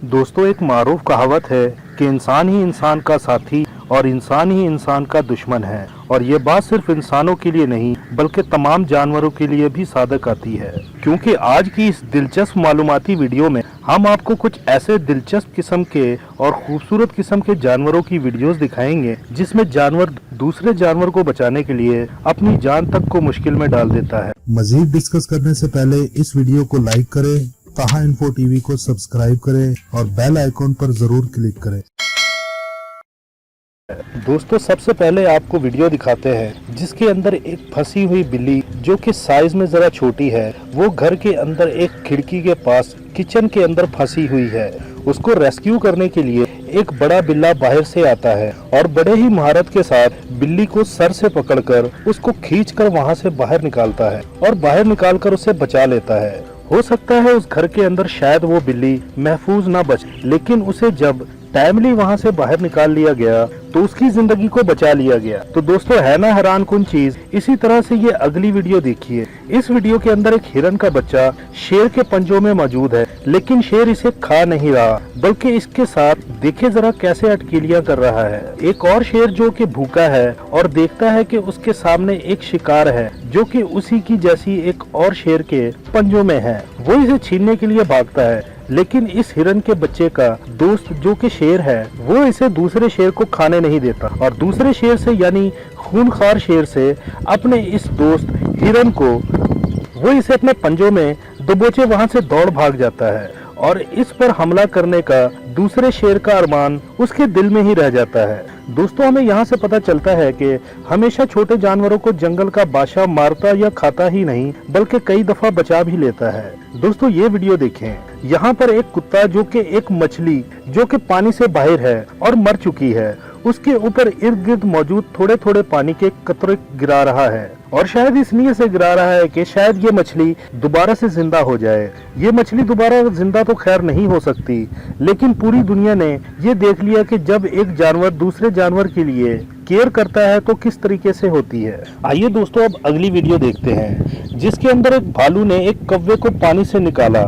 दोस्तों, एक मारूफ कहावत है कि इंसान ही इंसान का साथी और इंसान ही इंसान का दुश्मन है। और ये बात सिर्फ इंसानों के लिए नहीं बल्कि तमाम जानवरों के लिए भी सादक आती है, क्योंकि आज की इस दिलचस्प मालूमाती वीडियो में हम आपको कुछ ऐसे दिलचस्प किस्म के और खूबसूरत किस्म के जानवरों की वीडियोस दिखाएंगे जिसमें जानवर दूसरे जानवर को बचाने के लिए अपनी जान तक को मुश्किल में डाल देता है। मजीद डिस्कस करने से पहले इस वीडियो को लाइक करें, ताहा इन्फो टीवी को सब्सक्राइब करें और बेल आइकॉन पर जरूर क्लिक करें। दोस्तों, सबसे पहले आपको वीडियो दिखाते हैं जिसके अंदर एक फंसी हुई बिल्ली जो कि साइज में जरा छोटी है, वो घर के अंदर एक खिड़की के पास किचन के अंदर फंसी हुई है। उसको रेस्क्यू करने के लिए एक बड़ा बिल्ला बाहर से आता है और बड़े ही महारत के साथ बिल्ली को सर से पकड़कर उसको खींचकर वहां से बाहर निकालता है और बाहर निकालकर उसे बचा लेता है। हो सकता है उस घर के अंदर शायद वो बिल्ली महफूज ना बचे, लेकिन उसे जब टाइमली वहां से बाहर निकाल लिया गया तो उसकी जिंदगी को बचा लिया गया। तो दोस्तों, है ना हैरान कुन चीज। इसी तरह से ये अगली वीडियो देखिए। इस वीडियो के अंदर एक हिरन का बच्चा शेर के पंजों में मौजूद है, लेकिन शेर इसे खा नहीं रहा बल्कि इसके साथ देखे जरा कैसे अटकेलियां कर रहा है। एक और शेर जो कि भूखा है और देखता है कि उसके सामने एक शिकार है जो कि उसी की जैसी एक और शेर के पंजों में है। वो इसे छीनने के लिए भागता है, लेकिन इस हिरन के बच्चे का दोस्त जो कि शेर है वो इसे दूसरे शेर को खाने नहीं देता और दूसरे शेर से यानी खूनखार शेर से अपने इस दोस्त हिरन को वो इसे अपने पंजों में दबोचे वहां से दौड़ भाग जाता है और इस पर हमला करने का दूसरे शेर का अरमान उसके दिल में ही रह जाता है। दोस्तों, हमें यहाँ से पता चलता है कि हमेशा छोटे जानवरों को जंगल का बादशाह मारता या खाता ही नहीं बल्कि कई दफा बचा भी लेता है। दोस्तों, ये वीडियो देखें। यहाँ पर एक कुत्ता जो कि एक मछली जो कि पानी से बाहर है और मर चुकी है, उसके ऊपर इर्द गिर्द मौजूद थोड़े थोड़े पानी के कतरे गिरा रहा है और शायद इस नीयत से गिरा रहा है कि शायद ये मछली दोबारा से जिंदा हो जाए। ये मछली दोबारा जिंदा तो खैर नहीं हो सकती, लेकिन पूरी दुनिया ने ये देख लिया कि जब एक जानवर दूसरे जानवर के लिए केयर करता है तो किस तरीके से होती है। आइए दोस्तों, अब अगली वीडियो देखते हैं जिसके अंदर एक भालू ने एक कौवे को पानी से निकाला।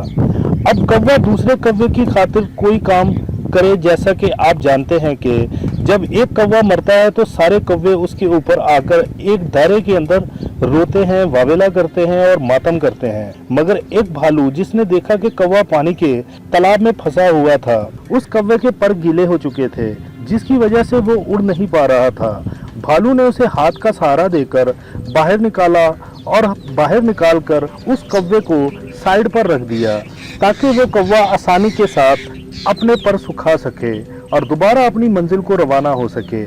अब कौवा दूसरे कौवे की खातिर कोई काम करे, जैसा कि आप जानते हैं कि जब एक कौवा मरता है तो सारे कौवे उसके ऊपर आकर एक दायरे के अंदर रोते हैं, वावेला करते हैं और मातम करते हैं। मगर एक भालू जिसने देखा कि कौवा पानी के तालाब में फंसा हुआ था, उस कौवे के पर गीले हो चुके थे जिसकी वजह से वो उड़ नहीं पा रहा था। भालू ने उसे हाथ का सहारा देकर बाहर निकाला और बाहर निकालकर उस कौवे को साइड पर रख दिया ताकि वो कौवा आसानी के साथ अपने पर सुखा सके और दोबारा अपनी मंजिल को रवाना हो सके।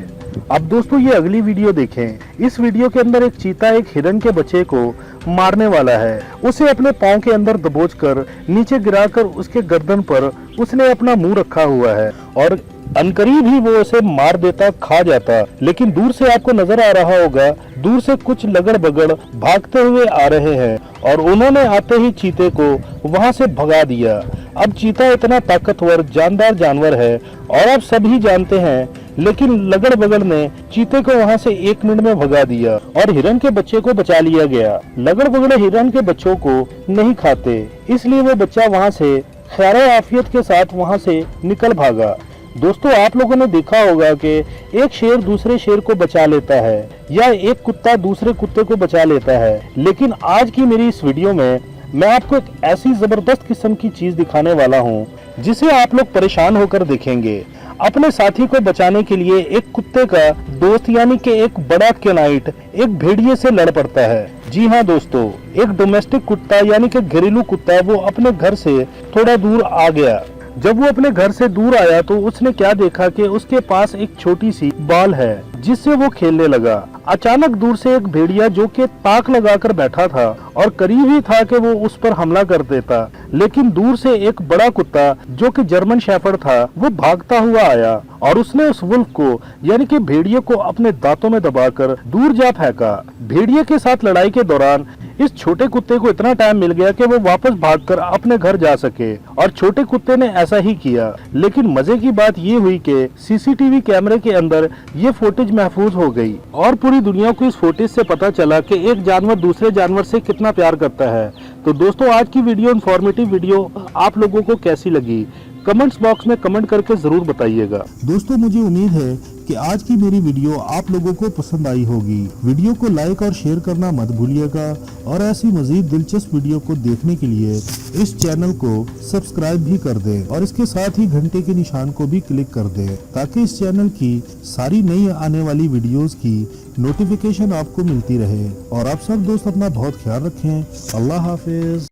अब दोस्तों, ये अगली वीडियो देखें। इस वीडियो के अंदर एक चीता एक हिरन के बच्चे को मारने वाला है। उसे अपने पांव के अंदर दबोचकर नीचे गिराकर उसके गर्दन पर उसने अपना मुंह रखा हुआ है और अनकरीब ही वो उसे मार देता, खा जाता। लेकिन दूर से आपको नजर आ रहा होगा, दूर से कुछ लगड़ बगड़ भागते हुए आ रहे हैं और उन्होंने आते ही चीते को वहां से भगा दिया। अब चीता इतना ताकतवर जानदार जानवर है और आप सभी जानते हैं, लेकिन लगड़ बगड़ ने चीते को वहां से 1 मिनट में भगा दिया और हिरन के बच्चे को बचा लिया गया। लगड़ बगड़ हिरन के बच्चों को नहीं खाते, इसलिए वो बच्चा वहां से खैर आफियत के साथ वहां से निकल भागा। दोस्तों, आप लोगों ने देखा होगा कि एक शेर दूसरे शेर को बचा लेता है या एक कुत्ता दूसरे कुत्ते को बचा लेता है, लेकिन आज की मेरी इस वीडियो में मैं आपको एक ऐसी जबरदस्त किस्म की चीज दिखाने वाला हूं जिसे आप लोग परेशान होकर देखेंगे। अपने साथी को बचाने के लिए एक कुत्ते का दोस्त यानी कि एक बड़ा कैनाइट एक भेड़िए से लड़ पड़ता है। जी हाँ दोस्तों, एक डोमेस्टिक कुत्ता यानी कि घरेलू कुत्ता वो अपने घर से थोड़ा दूर आ गया। जब वो अपने घर से दूर आया तो उसने क्या देखा कि उसके पास एक छोटी सी बॉल है जिससे वो खेलने लगा। अचानक दूर से एक भेड़िया जो कि ताक लगाकर बैठा था और करीब ही था कि वो उस पर हमला कर देता, लेकिन दूर से एक बड़ा कुत्ता जो कि जर्मन शेफर्ड था वो भागता हुआ आया और उसने उस वुल्फ को यानी कि भेड़िए को अपने दांतों में दबाकर दूर जा फेंका। भेड़िए के साथ लड़ाई के दौरान इस छोटे कुत्ते को इतना टाइम मिल गया कि वो वापस भागकर अपने घर जा सके और छोटे कुत्ते ने ऐसा ही किया। लेकिन मजे की बात ये हुई कि सीसीटीवी कैमरे के अंदर ये फुटेज महफूज हो गई और पूरी दुनिया को इस फुटेज से पता चला कि एक जानवर दूसरे जानवर से कितना प्यार करता है। तो दोस्तों, आज की वीडियो इन्फॉर्मेटिव वीडियो आप लोगों को कैसी लगी कमेंट्स बॉक्स में कमेंट करके जरूर बताइएगा। दोस्तों मुझे उम्मीद है कि आज की मेरी वीडियो आप लोगों को पसंद आई होगी। वीडियो को लाइक और शेयर करना मत भूलिएगा और ऐसी मजीद दिलचस्प वीडियो को देखने के लिए इस चैनल को सब्सक्राइब भी कर दें और इसके साथ ही घंटे के निशान को भी क्लिक कर दें ताकि इस चैनल की सारी नई आने वाली वीडियोस की नोटिफिकेशन आपको मिलती रहे। और आप सब दोस्त अपना बहुत ख्याल रखें। अल्लाह हाफिज।